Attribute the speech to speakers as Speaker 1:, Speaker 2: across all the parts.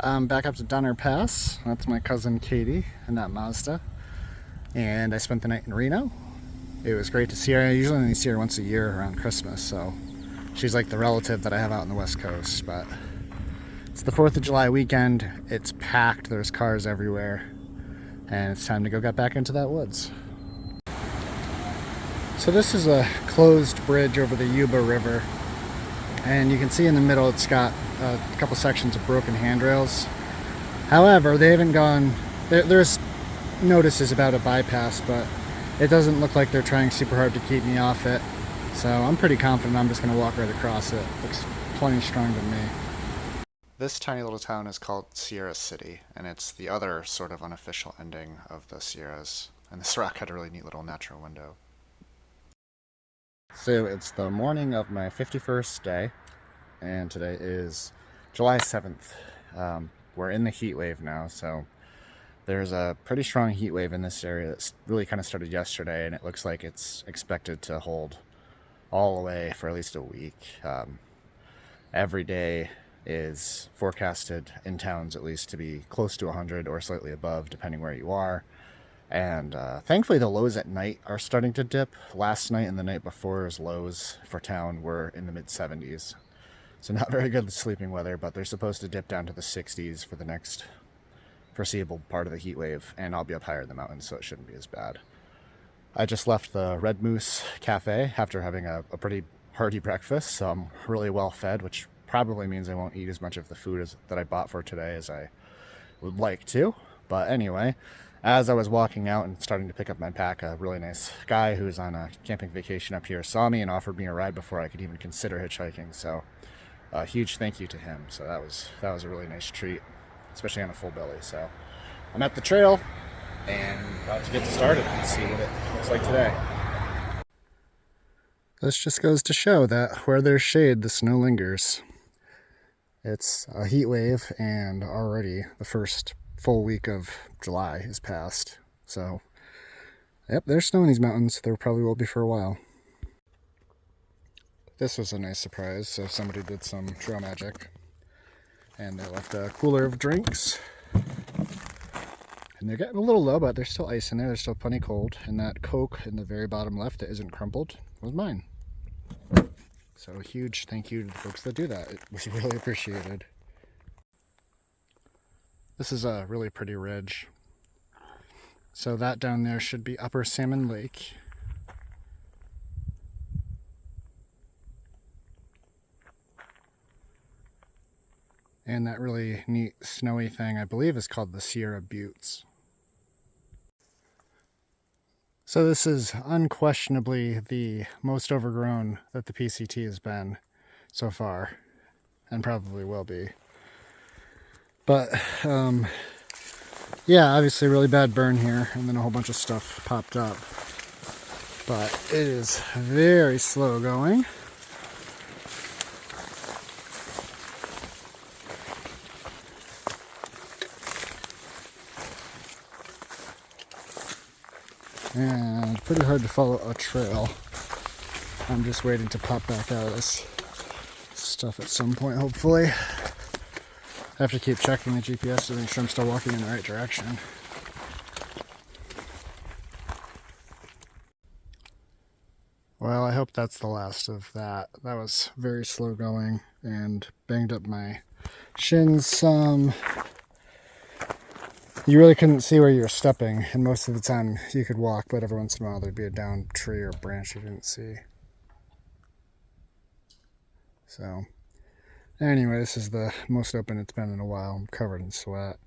Speaker 1: I'm back up to Donner Pass. That's my cousin Katie and that Mazda. And I spent the night in Reno. It was great to see her. I usually only see her once a year around Christmas, so she's like the relative that I have out on the West Coast. But it's the 4th of July weekend. It's packed. There's cars everywhere. And it's time to go get back into that woods. So this is a closed bridge over the Yuba River. And you can see in the middle it's got a couple sections of broken handrails. However, they haven't gone... There's notices about a bypass, but it doesn't look like they're trying super hard to keep me off it. So I'm pretty confident I'm just going to walk right across it. Looks plenty strong to me. This tiny little town is called Sierra City, and it's the other sort of unofficial ending of the Sierras. And this rock had a really neat little natural window. So it's the morning of my 51st day, and today is July 7th. We're in the heat wave now, so there's a pretty strong heat wave in this area that's really kind of started yesterday, and it looks like it's expected to hold all the way for at least a week. Every day is forecasted in towns at least to be close to 100 or slightly above, depending where you are. And thankfully the lows at night are starting to dip. Last night and the night before's lows for town were in the mid-70s. So not very good sleeping weather, but they're supposed to dip down to the 60s for the next foreseeable part of the heat wave, and I'll be up higher in the mountains, so it shouldn't be as bad. I just left the Red Moose Cafe after having a pretty hearty breakfast, so I'm really well fed, which probably means I won't eat as much of the food that I bought for today as I would like to. But anyway, as I was walking out and starting to pick up my pack, a really nice guy who's on a camping vacation up here saw me and offered me a ride before I could even consider hitchhiking. So a huge thank you to him. So that was a really nice treat, especially on a full belly. So I'm at the trail and about to get started and see what it looks like today. This just goes to show that where there's shade, the snow lingers. It's a heat wave, and already the first full week of July is past. So, yep, there's snow in these mountains. There probably will be for a while. This was a nice surprise. So somebody did some trail magic, and they left a cooler of drinks. And they're getting a little low, but there's still ice in there. They're still plenty cold. And that Coke in the very bottom left that isn't crumpled was mine. So a huge thank you to the folks that do that. It was really appreciated. This is a really pretty ridge. So that down there should be Upper Salmon Lake. And that really neat snowy thing, I believe, is called the Sierra Buttes. So this is unquestionably the most overgrown that the PCT has been so far, and probably will be. But, yeah, obviously really bad burn here, and then a whole bunch of stuff popped up. But it is very slow going. And pretty hard to follow a trail. I'm just waiting to pop back out of this stuff at some point, hopefully. I have to keep checking the GPS to make sure I'm still walking in the right direction. Well, I hope that's the last of that. That was very slow going and banged up my shins some. You really couldn't see where you were stepping, and most of the time you could walk, but every once in a while there'd be a downed tree or branch you didn't see. So, anyway, this is the most open it's been in a while. I'm covered in sweat.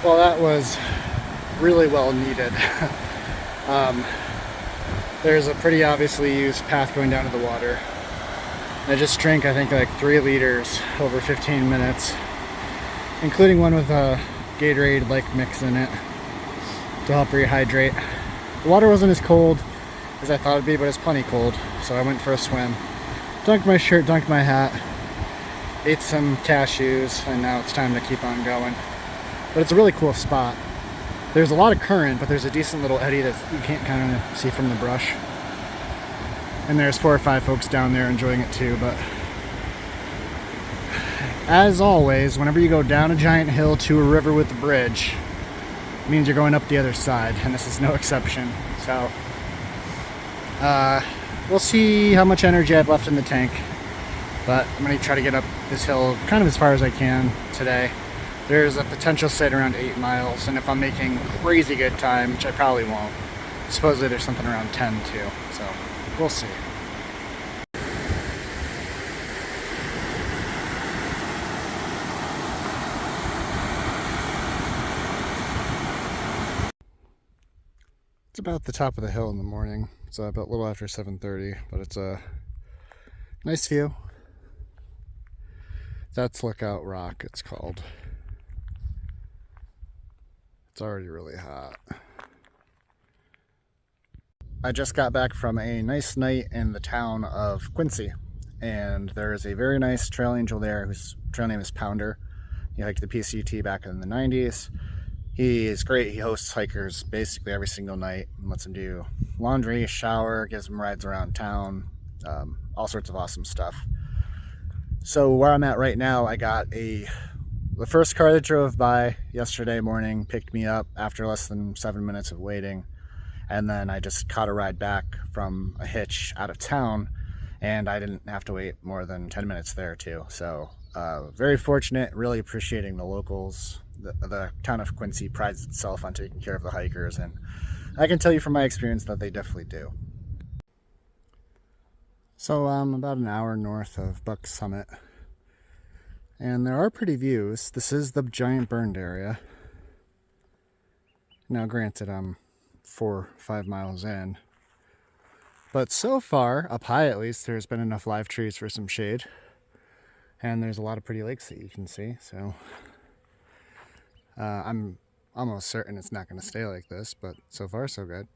Speaker 1: Well, that was really well needed. There's a pretty obviously used path going down to the water. I just drank, I think, like 3 liters over 15 minutes. Including one with a Gatorade-like mix in it to help rehydrate. The water wasn't as cold as I thought it'd be, but it's plenty cold, so I went for a swim. Dunked my shirt, dunked my hat, ate some cashews, and now it's time to keep on going. But it's a really cool spot. There's a lot of current, but there's a decent little eddy that you can't kind of see from the brush. And there's 4 or 5 folks down there enjoying it too, but as always, whenever you go down a giant hill to a river with a bridge, it means you're going up the other side, and this is no exception. So, we'll see how much energy I have left in the tank, but I'm going to try to get up this hill kind of as far as I can today. There's a potential site around 8 miles, and if I'm making crazy good time, which I probably won't, supposedly there's something around 10 too, so we'll see. It's about the top of the hill in the morning. It's about a little after 7:30, but it's a nice view. That's Lookout Rock, it's called. It's already really hot. I just got back from a nice night in the town of Quincy, and there is a very nice trail angel there whose trail name is Pounder. He hiked the PCT back in the 90s. He is great. He hosts hikers basically every single night and lets them do laundry, shower, gives them rides around town, all sorts of awesome stuff. So where I'm at right now, I got the first car that drove by yesterday morning picked me up after less than 7 minutes of waiting, and then I just caught a ride back from a hitch out of town, and I didn't have to wait more than 10 minutes there too. So very fortunate, really appreciating the locals. The town of Quincy prides itself on taking care of the hikers, and I can tell you from my experience that they definitely do. So I'm about an hour north of Buck Summit, and there are pretty views. This is the giant burned area. Now granted, I'm 4 or 5 miles in, but so far, up high at least, there's been enough live trees for some shade, and there's a lot of pretty lakes that you can see, so I'm almost certain it's not going to stay like this, but so far so good.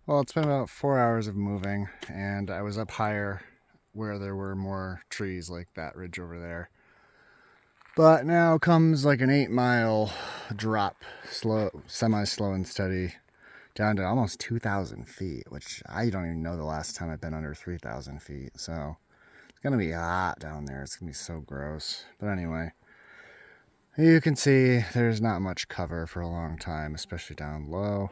Speaker 1: Well, it's been about 4 hours of moving, and I was up higher where there were more trees like that ridge over there. But now comes like an 8-mile drop, semi-slow and steady, down to almost 2,000 feet, which I don't even know the last time I've been under 3,000 feet. So it's going to be hot down there. It's going to be so gross. But anyway, you can see there's not much cover for a long time, especially down low.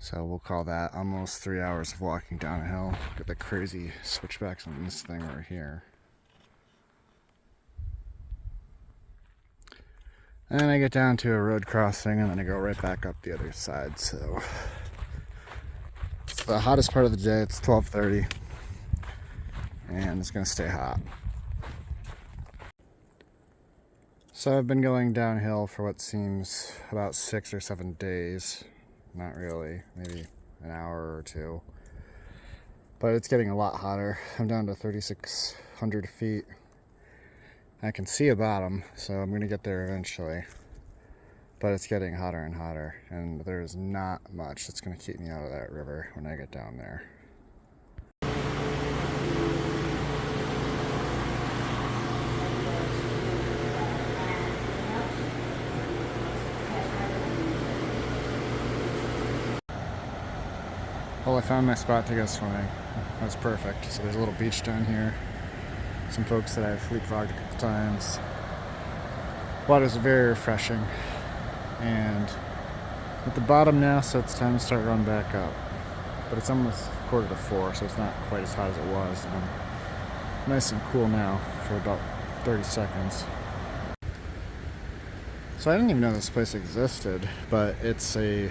Speaker 1: So we'll call that almost 3 hours of walking down a hill. Look at the crazy switchbacks on this thing right here. And then I get down to a road crossing, and then I go right back up the other side. So it's the hottest part of the day. It's 12:30, and it's going to stay hot. So I've been going downhill for what seems about 6 or 7 days. Not really, maybe an hour or two. But it's getting a lot hotter. I'm down to 3,600 feet. I can see a bottom, so I'm going to get there eventually. But it's getting hotter and hotter, and there's not much that's going to keep me out of that river when I get down there. Well, I found my spot to go swimming. That was perfect. So there's a little beach down here. Some folks that I've leapfrogged a couple times. Water's very refreshing. And at the bottom now, so it's time to start running back up. But it's almost 3:45, so it's not quite as hot as it was. And I'm nice and cool now for about 30 seconds. So I didn't even know this place existed, but it's a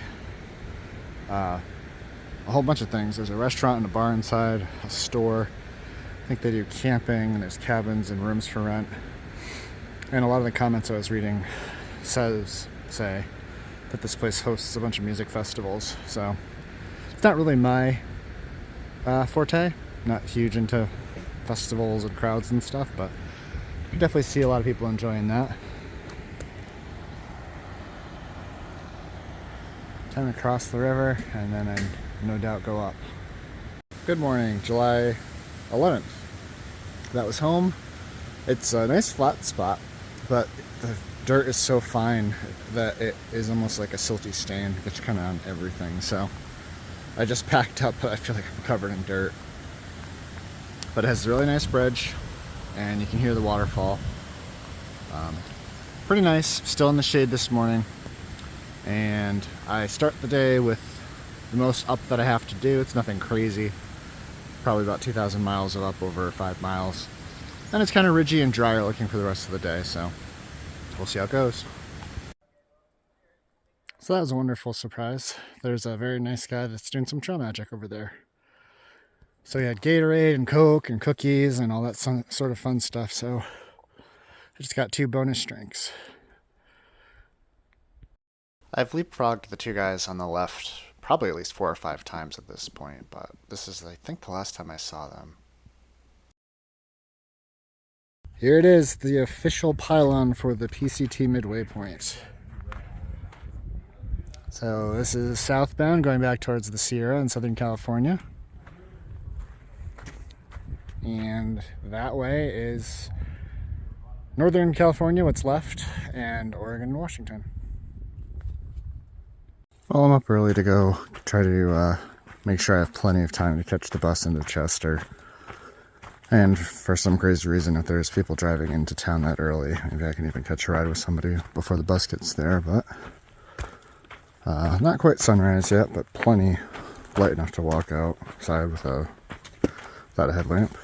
Speaker 1: whole bunch of things. There's a restaurant and a bar inside, a store. I think they do camping, and there's cabins and rooms for rent. And a lot of the comments I was reading say that this place hosts a bunch of music festivals. So it's not really my forte. Not huge into festivals and crowds and stuff, but you can definitely see a lot of people enjoying that. Time to cross the river, and then I no doubt go up. Good morning, July 11th. That was home. It's a nice flat spot, but the dirt is so fine that it is almost like a silty stain. It's kind of on everything. So I just packed up, but I feel like I'm covered in dirt. But it has a really nice bridge. and you can hear the waterfall. Pretty nice. Still in the shade this morning, and I start the day with the most up that I have to do. It's nothing crazy, probably about 2,000 miles of up over 5 miles, and it's kind of ridgy and drier looking for the rest of the day, so we'll see how it goes. So that was a wonderful surprise. There's a very nice guy that's doing some trail magic over there. So he had Gatorade and Coke and cookies and all that sort of fun stuff, so I just got 2 bonus drinks. I've leapfrogged the 2 guys on the left probably at least 4 or 5 times at this point, but this is, I think, the last time I saw them. Here it is, the official pylon for the PCT midway point. So this is southbound going back towards the Sierra in Southern California. And that way is Northern California, what's left, and Oregon and Washington. Well, I'm up early to go try to make sure I have plenty of time to catch the bus into Chester. And for some crazy reason, if there's people driving into town that early, maybe I can even catch a ride with somebody before the bus gets there, but not quite sunrise yet, but plenty light enough to walk outside without a headlamp.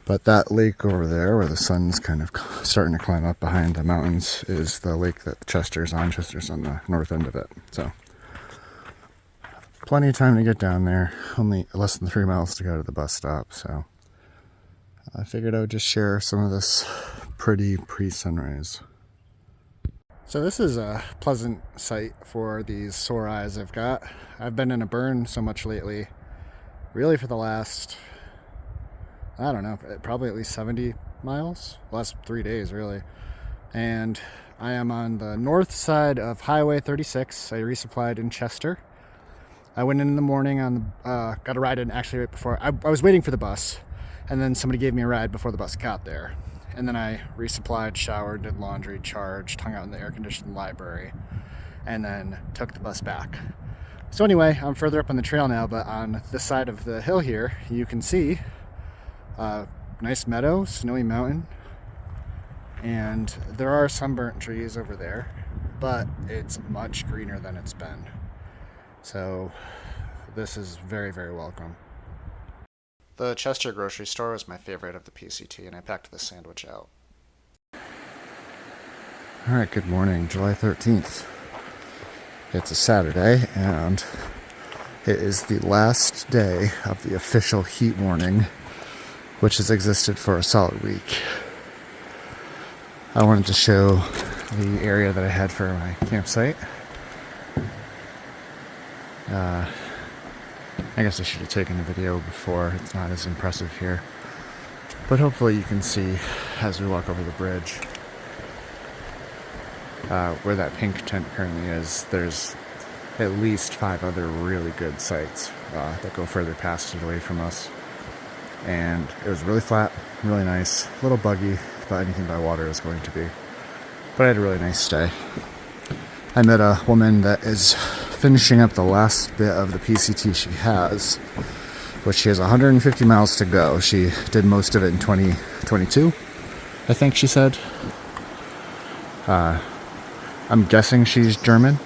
Speaker 1: But that lake over there, where the sun's kind of starting to climb up behind the mountains, is the lake that Chester's on. Chester's on the north end of it. So plenty of time to get down there. Only less than 3 miles to go to the bus stop. So I figured I would just share some of this pretty pre-sunrise. So this is a pleasant sight for these sore eyes I've got. I've been in a burn so much lately, really for the last, I don't know, probably at least 70 miles, last 3 days really. And I am on the north side of Highway 36. I resupplied in Chester. I went in the morning on the, got a ride in actually right before, I was waiting for the bus, and then somebody gave me a ride before the bus got there. And then I resupplied, showered, did laundry, charged, hung out in the air-conditioned library, and then took the bus back. So anyway, I'm further up on the trail now, but on this side of the hill here, you can see nice meadow, snowy mountain, and there are some burnt trees over there, but it's much greener than it's been. So this is very, very welcome. The Chester grocery store was my favorite of the PCT, and I packed this sandwich out. Alright, good morning, July 13th. It's a Saturday, and it is the last day of the official heat warning, which has existed for a solid week. I wanted to show the area that I had for my campsite. I guess I should have taken a video before. It's not as impressive here. But hopefully you can see as we walk over the bridge where that pink tent currently is. There's at least 5 other really good sites that go further past it away from us. And it was really flat, really nice, a little buggy, but anything by water is going to be. But I had a really nice stay. I met a woman that is finishing up the last bit of the PCT she has, which she has 150 miles to go. She did most of it in 2022, I think she said. I'm guessing she's German.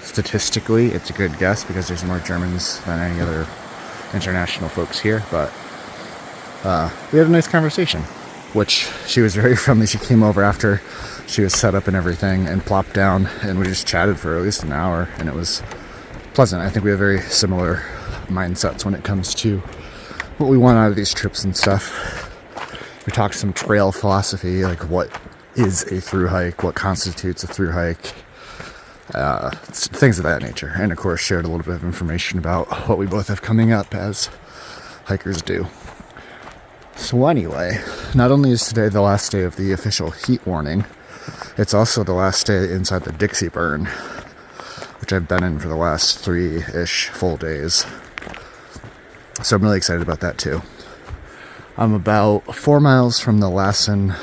Speaker 1: Statistically, it's a good guess because there's more Germans than any other international folks here, but we had a nice conversation, which she was very friendly. She came over after she was set up and everything and plopped down, and we just chatted for at least an hour, and it was pleasant. I think we have very similar mindsets when it comes to what we want out of these trips and stuff. We talked some trail philosophy, like what is a through hike, what constitutes a through hike, things of that nature, and of course shared a little bit of information about what we both have coming up as hikers do. So anyway, not only is today the last day of the official heat warning, it's also the last day inside the Dixie Burn, which I've been in for the last 3-ish full days. So I'm really excited about that too. I'm about 4 miles from the Lassen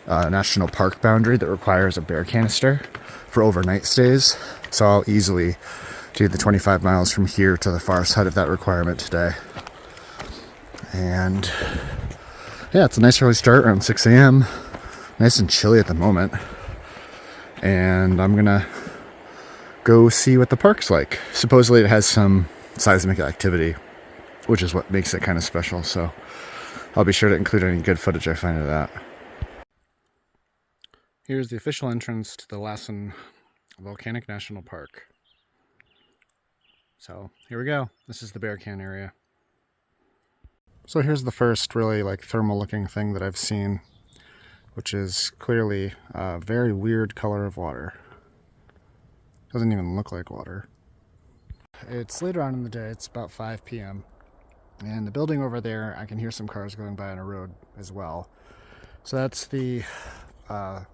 Speaker 1: National Park boundary that requires a bear canister for overnight stays. So I'll easily do the 25 miles from here to the far side of that requirement today. And yeah, it's a nice early start around 6 a.m. Nice and chilly at the moment. And I'm gonna go see what the park's like. Supposedly it has some seismic activity, which is what makes it kind of special. So I'll be sure to include any good footage I find of that. Here's the official entrance to the Lassen National Park. So here we go. This is the bear can area. So here's the first really like thermal looking thing that I've seen, which is clearly a very weird color of water. Doesn't even look like water. It's later on in the day, it's about 5 p.m. And the building over there, I can hear some cars going by on a road as well. So that's the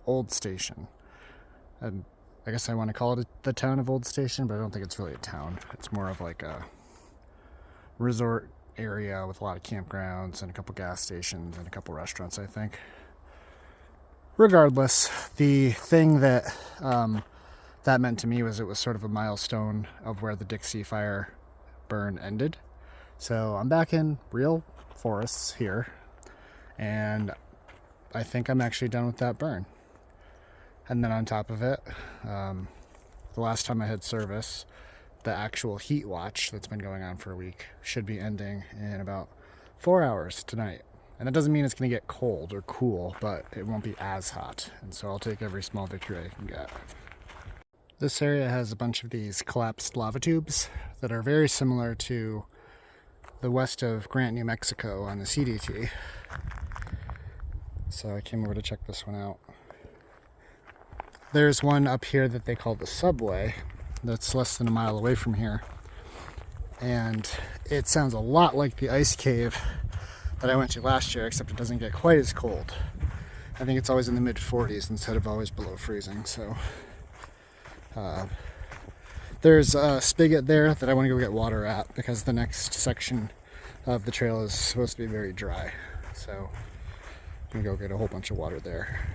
Speaker 1: old station. And I guess I want to call it the town of Old Station, but I don't think it's really a town. It's more of like a resort area with a lot of campgrounds and a couple gas stations and a couple restaurants, I think. Regardless, the thing that that meant to me was it was sort of a milestone of where the Dixie fire burn ended. So I'm back in real forests here, and I think I'm actually done with that burn. And then on top of it, the last time I had service, the actual heat watch that's been going on for a week should be ending in about 4 hours tonight. And that doesn't mean it's going to get cold or cool, but it won't be as hot. And so I'll take every small victory I can get. This area has a bunch of these collapsed lava tubes that are very similar to the west of Grant, New Mexico on the CDT. So I came over to check this one out. There's one up here that they call the subway that's less than a mile away from here. And it sounds a lot like the ice cave that I went to last year, except it doesn't get quite as cold. I think it's always in the mid-40s instead of always below freezing. So there's a spigot there that I want to go get water at because the next section of the trail is supposed to be very dry. So I'm going to go get a whole bunch of water there.